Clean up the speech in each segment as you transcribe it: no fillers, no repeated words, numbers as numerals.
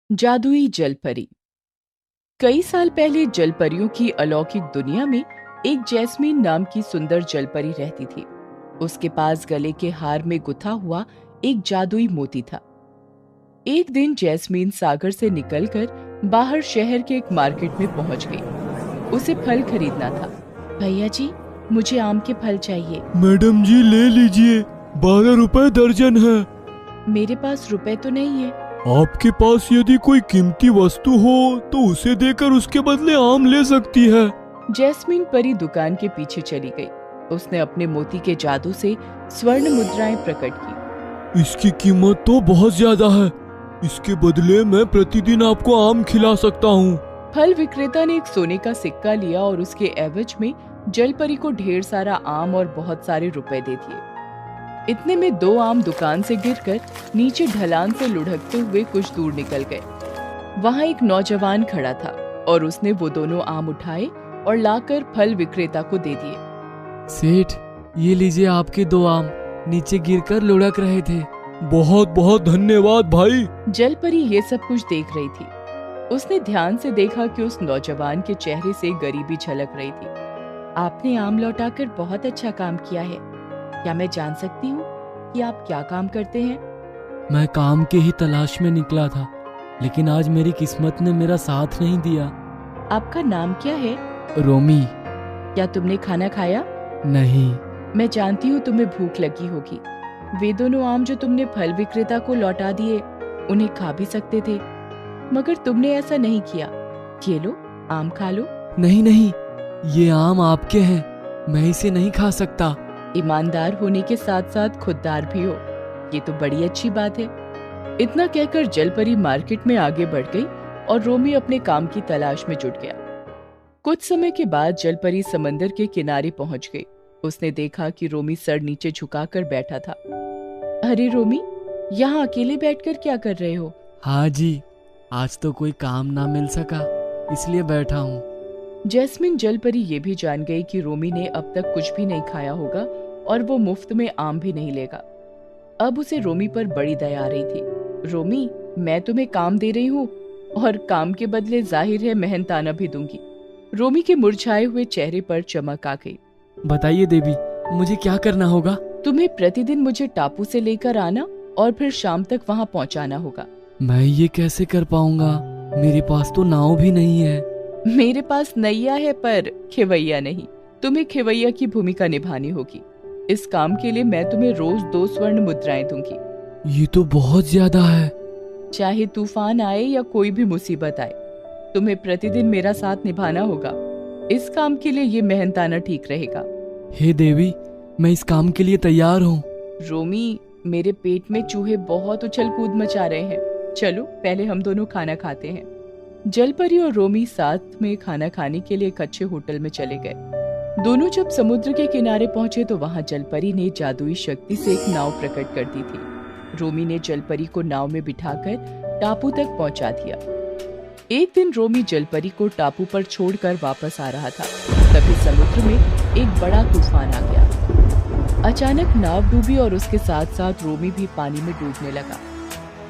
जादुई जलपरी। कई साल पहले जलपरियों की अलौकिक दुनिया में एक जैस्मीन नाम की सुंदर जलपरी रहती थी। उसके पास गले के हार में गुथा हुआ एक जादुई मोती था। एक दिन जैस्मीन सागर से निकलकर बाहर शहर के एक मार्केट में पहुंच गई। उसे फल खरीदना था। भैया जी, मुझे आम के फल चाहिए। मैडम जी ले लीजिए, 12 रुपए दर्जन है। मेरे पास रुपए तो नहीं है। आपके पास यदि कोई कीमती वस्तु हो तो उसे देकर उसके बदले आम ले सकती है। जैस्मीन परी दुकान के पीछे चली गई। उसने अपने मोती के जादू से स्वर्ण मुद्राएं प्रकट की। इसकी कीमत तो बहुत ज्यादा है। इसके बदले मैं प्रतिदिन आपको आम खिला सकता हूँ। फल विक्रेता ने एक सोने का सिक्का लिया और उसके एवज में जलपरी को ढेर सारा आम और बहुत सारे रुपए दे दिए। इतने में 2 आम दुकान से गिरकर नीचे ढलान से लुढ़कते हुए कुछ दूर निकल गए। वहां एक नौजवान खड़ा था और उसने वो दोनों आम उठाए और लाकर फल विक्रेता को दे दिए। सेठ, ये लीजिए आपके 2 आम, नीचे गिरकर लुढ़क रहे थे। बहुत बहुत धन्यवाद भाई। जलपरी ये सब कुछ देख रही थी। उसने ध्यान से देखा कि उस नौजवान के चेहरे से गरीबी झलक रही थी। आपने आम लौटाकर बहुत अच्छा काम किया है। क्या मैं जान सकती हूँ कि आप क्या काम करते हैं? मैं काम की ही तलाश में निकला था, लेकिन आज मेरी किस्मत ने मेरा साथ नहीं दिया। आपका नाम क्या है? रोमी। क्या तुमने खाना खाया? नहीं। मैं जानती हूँ तुम्हें भूख लगी होगी। वे दोनों आम जो तुमने फल विक्रेता को लौटा दिए, उन्हें खा भी सकते थे, मगर तुमने ऐसा नहीं किया। ये लो, आम खा लो। नहीं नहीं, ये आम आपके हैं, मैं इसे नहीं खा सकता। ईमानदार होने के साथ साथ खुददार भी हो, ये तो बड़ी अच्छी बात है। इतना कहकर जलपरी मार्केट में आगे बढ़ गई और रोमी अपने काम की तलाश में जुट गया। कुछ समय के बाद जलपरी समंदर के किनारे पहुंच गई। उसने देखा कि रोमी सर नीचे झुकाकर बैठा था। अरे रोमी, यहाँ अकेले बैठकर क्या कर रहे हो? हाँ जी, आज तो कोई काम ना मिल सका, इसलिए बैठा हूँ। जैस्मिन जलपरी ये भी जान गई कि रोमी ने अब तक कुछ भी नहीं खाया होगा और वो मुफ्त में आम भी नहीं लेगा। अब उसे रोमी पर बड़ी दया आ रही थी। रोमी, मैं तुम्हें काम दे रही हूँ और काम के बदले जाहिर है मेहनताना भी दूंगी। रोमी के मुरझाए हुए चेहरे पर चमक आ गई। बताइए देवी, मुझे क्या करना होगा? तुम्हें प्रतिदिन मुझे टापू से लेकर आना और फिर शाम तक वहाँ पहुँचाना होगा। मैं ये कैसे कर पाऊंगा? मेरे पास तो नाव भी नहीं है। मेरे पास नैया है पर खेवैया नहीं। तुम्हें खेवैया की भूमिका निभानी होगी। इस काम के लिए मैं तुम्हें रोज 2 स्वर्ण मुद्राएं दूंगी। ये तो बहुत ज्यादा है। चाहे तूफान आए या कोई भी मुसीबत आए, तुम्हें प्रतिदिन मेरा साथ निभाना होगा। इस काम के लिए ये मेहनताना ठीक रहेगा। हे देवी, मैं इस काम के लिए तैयार हूँ। रोमी, मेरे पेट में चूहे बहुत उछल कूद मचा रहे हैं। चलो पहले हम दोनों खाना खाते हैं। जलपरी और रोमी साथ में खाना खाने के लिए एक अच्छे होटल में चले गए। दोनों जब समुद्र के किनारे पहुंचे तो वहां जलपरी ने जादुई शक्ति से एक नाव प्रकट कर दी थी। रोमी ने जलपरी को नाव में बिठाकर टापू तक पहुंचा दिया। एक दिन रोमी जलपरी को टापू पर छोड़कर वापस आ रहा था, तभी समुद्र में एक बड़ा तूफान आ गया। अचानक नाव डूबी और उसके साथ साथ रोमी भी पानी में डूबने लगा।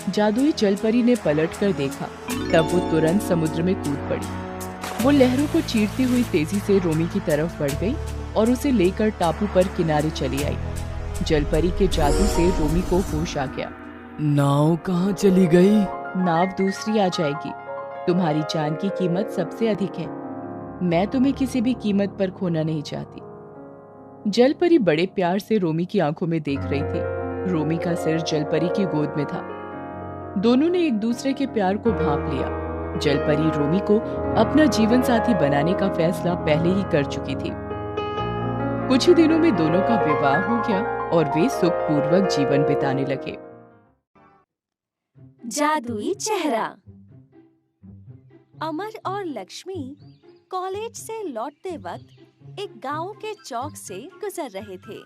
जादुई जलपरी ने पलटकर देखा, तब वो तुरंत समुद्र में कूद पड़ी। वो लहरों को चीरती हुई तेजी से रोमी की तरफ बढ़ गई और उसे लेकर टापू पर किनारे चली आई। जलपरी के जादू से रोमी को होश आ गया। नाव कहाँ चली गई? नाव दूसरी आ जाएगी। तुम्हारी जान की कीमत सबसे अधिक है। मैं तुम्हें किसी भी कीमत पर खोना नहीं चाहती। जलपरी बड़े प्यार से रोमी की आंखों में देख रही थी। रोमी का सिर जलपरी की गोद में था। दोनों ने एक दूसरे के प्यार को भांप लिया। जलपरी रोमी को अपना जीवन साथी बनाने का फैसला पहले ही कर चुकी थी। कुछ ही दिनों में दोनों का विवाह हो गया और वे सुखपूर्वक जीवन बिताने लगे। जादुई चेहरा। अमर और लक्ष्मी कॉलेज से लौटते वक्त एक गांव के चौक से गुजर रहे थे।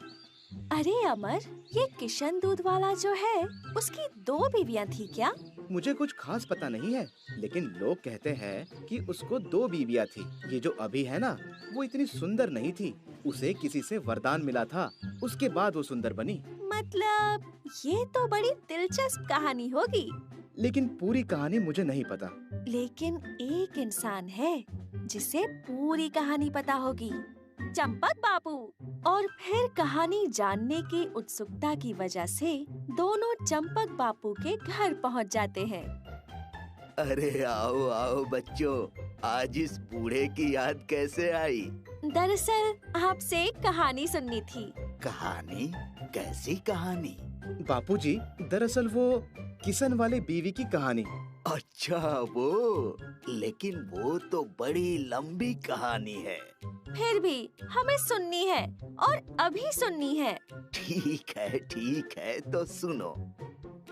अरे अमर, ये किशन दूध वाला जो है, उसकी 2 बीवियां थी क्या? मुझे कुछ खास पता नहीं है, लेकिन लोग कहते हैं कि उसको 2 बीवियां थी। ये जो अभी है ना, वो इतनी सुंदर नहीं थी। उसे किसी से वरदान मिला था, उसके बाद वो सुंदर बनी। मतलब ये तो बड़ी दिलचस्प कहानी होगी। लेकिन पूरी कहानी मुझे नहीं पता। लेकिन एक इंसान है जिसे पूरी कहानी पता होगी, चंपक बापू। और फिर कहानी जानने की उत्सुकता की वजह से दोनों चंपक बापू के घर पहुंच जाते हैं। अरे आओ आओ बच्चों, आज इस बूढ़े की याद कैसे आई? दरअसल आपसे एक कहानी सुननी थी। कहानी? कैसी कहानी? बापूजी, दरअसल वो किशन वाले बीवी की कहानी। अच्छा वो, लेकिन वो तो बड़ी लंबी कहानी है। फिर भी हमें सुननी है और अभी सुननी है। ठीक है तो सुनो।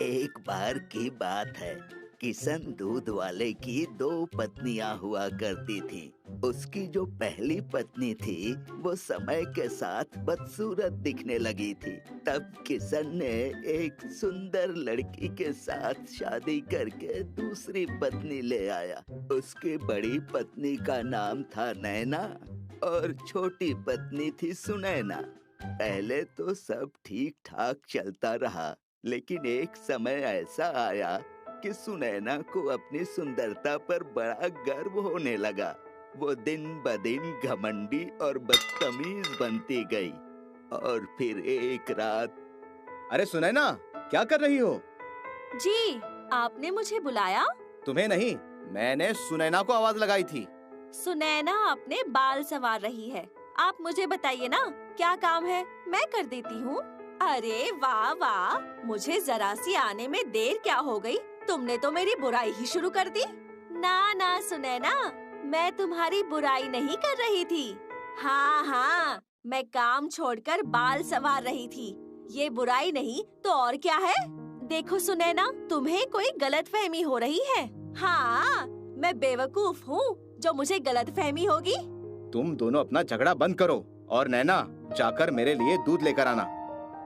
एक बार की बात है, किशन दूध वाले की 2 पत्नियां हुआ करती थी। उसकी जो पहली पत्नी थी वो समय के साथ बदसूरत दिखने लगी थी। तब किशन ने एक सुंदर लड़की के साथ शादी करके दूसरी पत्नी ले आया। उसकी बड़ी पत्नी का नाम था नैना और छोटी पत्नी थी सुनैना। पहले तो सब ठीक ठाक चलता रहा, लेकिन एक समय ऐसा आया कि सुनैना को अपनी सुंदरता पर बड़ा गर्व होने लगा। वो दिन ब दिन घमंडी और बदतमीज बनती गई। और फिर एक रात। अरे सुनैना, क्या कर रही हो? जी, आपने मुझे बुलाया? तुम्हें नहीं, मैंने सुनैना को आवाज लगाई थी। सुनैना अपने बाल संवार रही है। आप मुझे बताइए ना, क्या काम है, मैं कर देती हूँ। अरे वाह वाह, मुझे जरा सी आने में देर क्या हो गई, तुमने तो मेरी बुराई ही शुरू कर दी। ना सुनैना, मैं तुम्हारी बुराई नहीं कर रही थी। हाँ, मैं काम छोड़कर बाल संवार रही थी। ये बुराई नहीं तो और क्या है? देखो सुनैना, तुम्हें कोई गलतफहमी हो रही है। हाँ, मैं बेवकूफ हूँ जो मुझे गलतफहमी होगी। तुम दोनों अपना झगड़ा बंद करो और नैना, जाकर मेरे लिए दूध लेकर आना।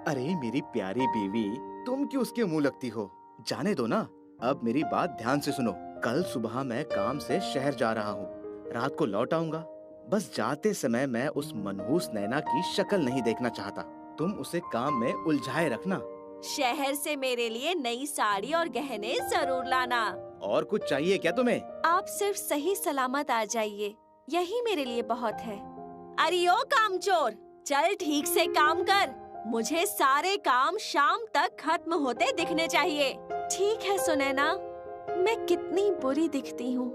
अरे मेरी प्यारी बीवी, तुम क्यों उसके मुंह लगती हो? जाने दो ना। अब मेरी बात ध्यान से सुनो। कल सुबह मैं काम से शहर जा रहा हूँ, रात को लौट आऊंगा। बस जाते समय मैं उस मनहूस नैना की शक्ल नहीं देखना चाहता। तुम उसे काम में उलझाए रखना। शहर से मेरे लिए नई साड़ी और गहने जरूर लाना। और कुछ चाहिए क्या तुम्हें? आप सिर्फ सही सलामत आ जाइए, यही मेरे लिए बहुत है। अरे ओ कामचोर, चल ठीक से काम कर। मुझे सारे काम शाम तक खत्म होते दिखने चाहिए। ठीक है सुनैना, मैं कितनी बुरी दिखती हूँ।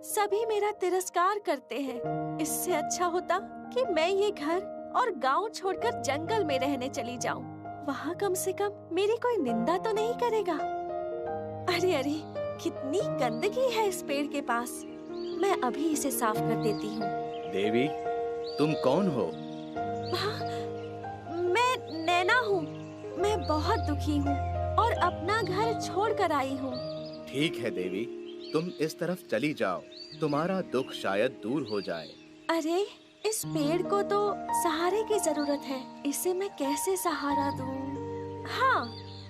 सभी मेरा तिरस्कार करते हैं। इससे अच्छा होता कि मैं ये घर और गांव छोड़कर जंगल में रहने चली जाऊं। वहाँ कम से कम मेरी कोई निंदा तो नहीं करेगा। अरे कितनी गंदगी है इस पेड़ के पास। मैं अभी इसे साफ कर देती हूँ। देवी, तुम कौन हो? मैं नैना हूँ। मैं बहुत दुखी हूँ और अपना घर छोड़कर आई हूँ। ठीक है देवी, तुम इस तरफ चली जाओ, तुम्हारा दुख शायद दूर हो जाए। अरे इस पेड़ को तो सहारे की जरूरत है, इसे मैं कैसे सहारा दूँ? हाँ।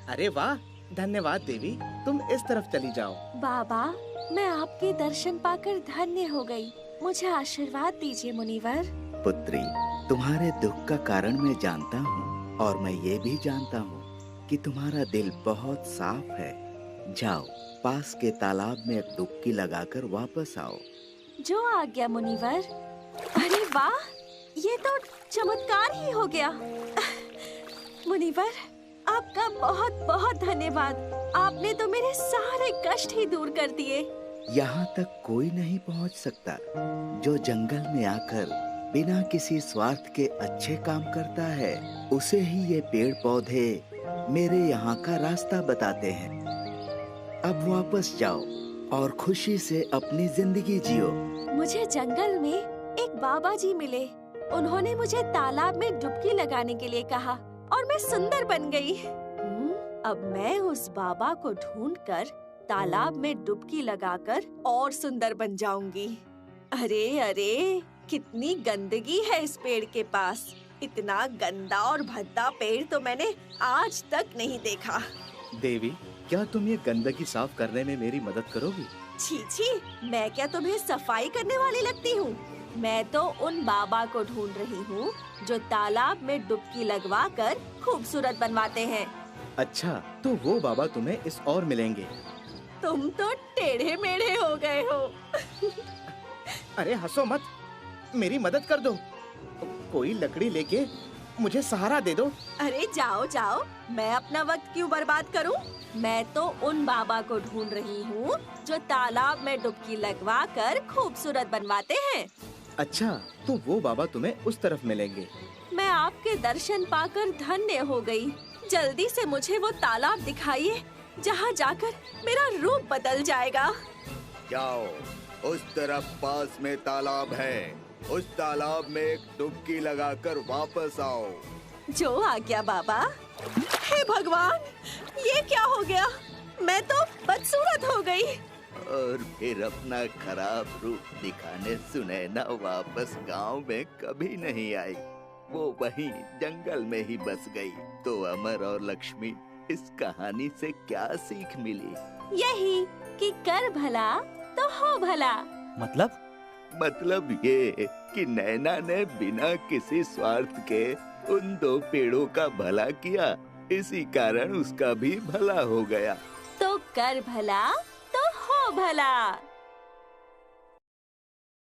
अरे वाह, धन्यवाद देवी, तुम इस तरफ चली जाओ। बाबा, मैं आपके दर्शन पाकर धन्य हो गई। मुझे आशीर्वाद दीजिए मुनिवर। पुत्री, तुम्हारे दुख का कारण मैं जानता हूँ और मैं ये भी जानता हूँ कि तुम्हारा दिल बहुत साफ है। जाओ, पास के तालाब में एक डुबकी लगाकर वापस आओ। जो आज्ञा मुनिवर। अरे वाह, ये तो चमत्कार ही हो गया। मुनिवर, आपका बहुत बहुत धन्यवाद। आपने तो मेरे सारे कष्ट ही दूर कर दिए। यहाँ तक कोई नहीं पहुँच सकता जो जंगल में आकर बिना किसी स्वार्थ के अच्छे काम करता है। उसे ही ये पेड़ पौधे मेरे यहाँ का रास्ता बताते हैं। अब वापस जाओ और खुशी से अपनी जिंदगी जियो। मुझे जंगल में एक बाबा जी मिले। उन्होंने मुझे तालाब में डुबकी लगाने के लिए कहा और मैं सुंदर बन गई। अब मैं उस बाबा को ढूंढकर तालाब में डुबकी लगाकर और सुंदर बन जाऊंगी। अरे कितनी गंदगी है इस पेड़ के पास। इतना गंदा और भद्दा पेड़ तो मैंने आज तक नहीं देखा। देवी, क्या तुम ये गंदगी साफ करने में मेरी मदद करोगी? छी, मैं क्या तुम्हें सफाई करने वाली लगती हूँ? मैं तो उन बाबा को ढूंढ रही हूँ जो तालाब में डुबकी लगवाकर खूबसूरत बनवाते हैं। अच्छा, तो वो बाबा तुम्हें इस और मिलेंगे। तुम तो टेढ़े मेढ़े हो गए हो। अरे हंसो मत, मेरी मदद कर दो। कोई लकड़ी लेके मुझे सहारा दे दो। अरे जाओ जाओ, मैं अपना वक्त क्यों बर्बाद करूं? मैं तो उन बाबा को ढूंढ रही हूँ जो तालाब में डुबकी लगवा कर खूबसूरत बनवाते हैं। अच्छा, तो वो बाबा तुम्हें उस तरफ मिलेंगे। मैं आपके दर्शन पाकर धन्य हो गई। जल्दी से मुझे वो तालाब दिखाइए जहाँ जाकर मेरा रूप बदल जाएगा। जाओ, उस तरफ पास में तालाब है। उस तालाब में एक डुबकी लगाकर वापस आओ। जो आज्ञा बाबा। हे भगवान, ये क्या हो गया? मैं तो बदसूरत हो गई। और फिर अपना खराब रूप दिखाने सुनैना वापस गांव में कभी नहीं आई। वो वहीं जंगल में ही बस गई। तो अमर और लक्ष्मी, इस कहानी से क्या सीख मिली? यही कि कर भला तो हो भला। मतलब ये कि नैना ने बिना किसी स्वार्थ के उन दो पेड़ों का भला किया, इसी कारण उसका भी भला हो गया। तो कर भला तो हो भला।